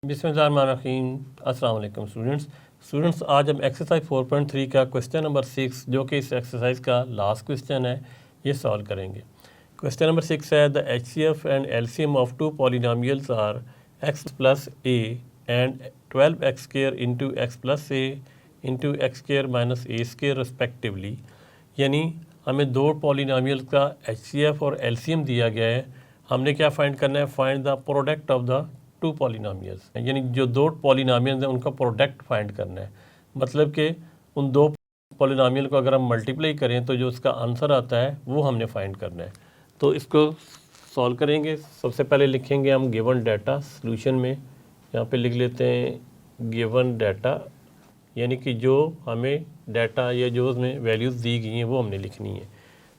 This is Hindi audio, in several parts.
बिस्मिल्लाहिर्रहमानिर्रहीम। अस्सलाम वालेकुम स्टूडेंट्स, आज हम एक्सरसाइज 4.3 का क्वेश्चन नंबर 6 जो कि इस एक्सरसाइज का लास्ट क्वेश्चन है ये सॉल्व करेंगे। क्वेश्चन नंबर 6 है the HCF and LCM of two polynomials are x plus a and 12x square into x plus a into x square minus a square respectively. यानी हमें दो पॉलिनोमियल्स का HCF और LCM दिया गया है। हमने क्या फाइंड करना है? Find the product of the two polynomials, यानी जो दो पॉलिनोमियल्स हैं उनका प्रोडक्ट फाइंड करना है। मतलब कि उन दो पॉलिनोमियल को अगर हम मल्टीप्लाई करें तो जो उसका आंसर आता है वो हमने फाइंड करना है। तो इसको सॉल्व करेंगे। सबसे पहले लिखेंगे हम गिवन डाटा सॉल्यूशन में। यहाँ पे लिख लेते हैं गिवन डाटा, यानी कि जो हमें डाटा या जो उसमें वैल्यूज़ दी गई हैं वो हमने लिखनी है।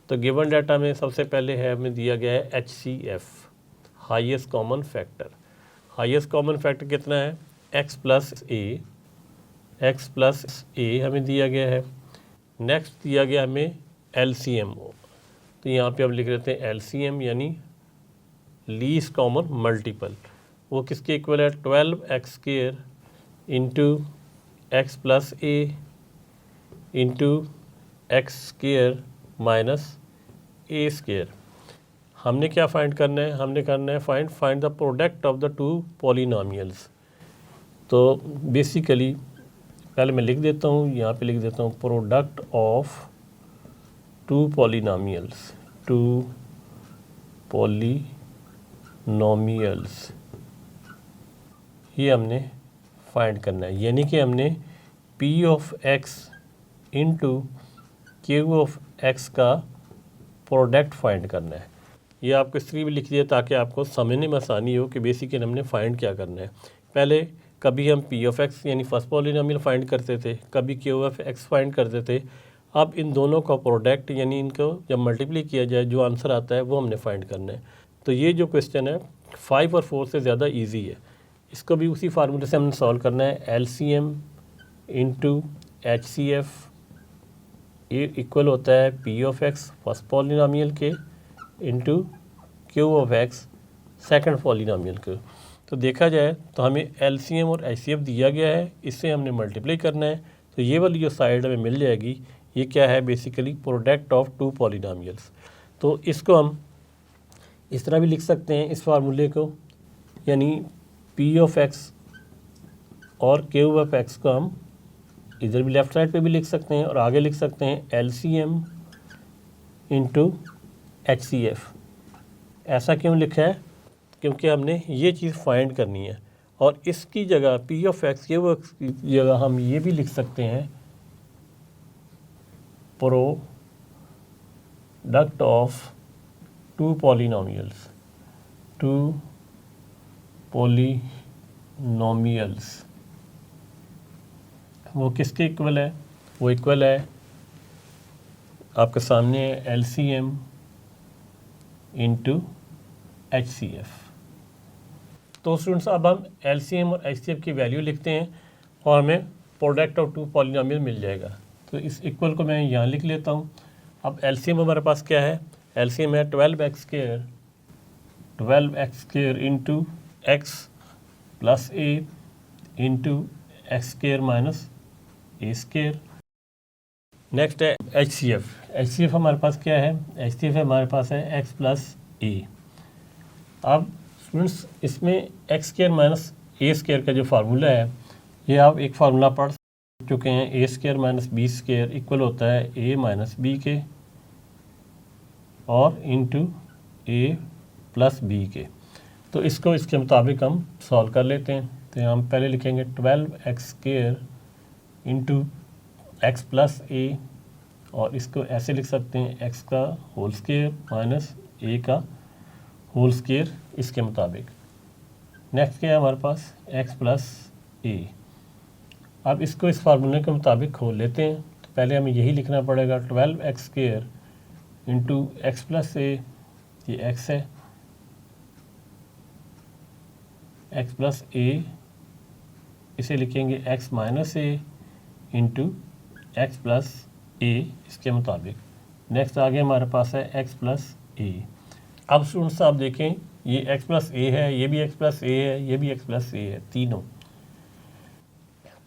तो गिवन डाटा में सबसे पहले है हमें दिया गया है HCF, highest common factor. Highest common factor कितना है? x प्लस ए हमें दिया गया है। नेक्स्ट दिया गया हमें LCM। तो यहाँ पे अब लिख लेते हैं LCM यानी लीस्ट कॉमन मल्टीपल। वो किसके इक्वल है? 12x square into x plus a into x square minus a square. हमने क्या फाइंड करना है? हमने करना है find the product of the two polynomials. तो बेसिकली पहले मैं लिख देता हूँ, यहाँ पे लिख देता हूँ product of two polynomials, two polynomials ये हमने फाइंड करना है। यानी कि हमने P of x into Q of x का प्रोडक्ट फाइंड करना है। ये आपको इसलिए भी लिख दिया ताकि आपको समझने में आसानी हो कि बेसिकली हमने फाइंड क्या करना है। पहले कभी हम P ऑफ x यानी फर्स्ट पॉलिनोमियल फाइंड करते थे, कभी Q ऑफ x फाइंड करते थे। अब इन दोनों का प्रोडक्ट यानी इनको जब मल्टीप्लाई किया जाए जो आंसर आता है वो हमने फाइंड करना है। तो ये जो क्वेश्चन है 5 और 4 से ज़्यादा ईजी है। इसको भी उसी फार्मूले से हमने सॉल्व करना है। LCM इंटू HCF ये इक्वल होता है P of x first polynomial के into Q of x second polynomial के। तो देखा जाए तो हमें LCM और HCF दिया गया है, इससे हमने मल्टीप्लाई करना है। तो ये वाली जो साइड हमें मिल जाएगी ये क्या है? Basically product of two polynomials. तो इसको हम इस तरह भी लिख सकते हैं इस फार्मूले को, यानी P ऑफ x और Q ऑफ x को हम इधर भी लेफ़्ट साइड पे भी लिख सकते हैं और आगे लिख सकते हैं LCM इंटू HCF। ऐसा क्यों लिखा है? क्योंकि हमने ये चीज़ फाइंड करनी है। और इसकी जगह P of x Q of x की जगह हम ये भी लिख सकते हैं product of two polynomials, two polynomials. वो किसके इक्वल है? वो इक्वल है आपके सामने LCM इंटू HCF। तो स्टूडेंट्स अब हम LCM और HCF की वैल्यू लिखते हैं और हमें प्रोडक्ट ऑफ टू पॉलिनोमियल मिल जाएगा। तो इस इक्वल को मैं यहाँ लिख लेता हूँ। अब LCM हमारे पास क्या है? LCM है 12x square into x plus a into x square minus a square. Next है HCF। HCF हमारे पास क्या है? HCF हमारे पास है x प्लस ए। अब स्टूडेंट्स इसमें x square minus a square का जो फार्मूला है ये आप एक फार्मूला पढ़ चुके हैं। A square minus b square equal होता है ए माइनस बी के और इंटू ए प्लस बी के। तो इसको इसके मुताबिक हम सॉल्व कर लेते हैं। तो हम पहले लिखेंगे 12x square into x plus a और इसको ऐसे लिख सकते हैं x का होल स्क्वायर माइनस a का होल स्क्वायर इसके मुताबिक। नेक्स्ट क्या है हमारे पास? x प्लस ए। अब इसको इस फार्मूले के मुताबिक खोल लेते हैं। तो पहले हमें यही लिखना पड़ेगा 12x square into x plus a, ये x है, x प्लस ए इसे लिखेंगे x minus a into x plus a इसके मुताबिक। नेक्स्ट आगे हमारे पास है x प्लस ए। अब स्टूडेंट्स आप देखें ये x प्लस ए है, ये भी x प्लस ए है, ये भी x प्लस ए है, तीनों।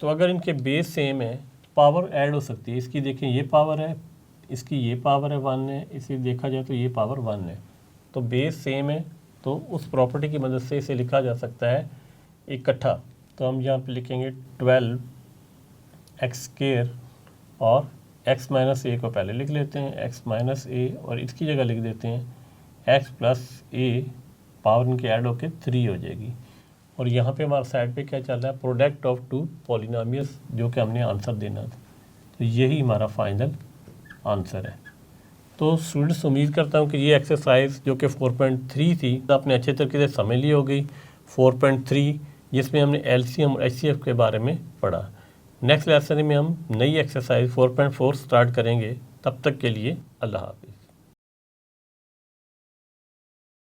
तो अगर इनके बेस सेम है, पावर ऐड हो सकती है। इसकी देखें ये पावर है, इसकी ये पावर है 1 है, इसे देखा जाए तो ये पावर 1 है। तो बेस सेम है, तो उस प्रॉपर्टी की मदद से इसे लिखा जा सकता है इकट्ठा। तो हम यहाँ पे लिखेंगे 12 एक्स स्क्वायर और x माइनस ए को पहले लिख लेते हैं, x माइनस ए, और इसकी जगह लिख देते हैं x प्लस ए, पावर इनके ऐड होके 3 हो जाएगी। और यहाँ पे हमारा साइड पे क्या चल रहा है, प्रोडक्ट ऑफ टू पॉलिनोमियल्स, जो कि हमने आंसर देना था। तो यही हमारा फाइनल आंसर है। तो स्टूडेंट्स, उम्मीद करता हूँ कि ये एक्सरसाइज जो कि 4.3 थी, तो आपने अच्छे तरीके से समझ ली होगी। 4.3 जिसमें हमने एलसीएम और एचसीएफ के बारे में पढ़ा। नेक्स्ट लेसन में हम नई एक्सरसाइज 4.4 स्टार्ट करेंगे। तब तक के लिए अल्लाह हाफिज़।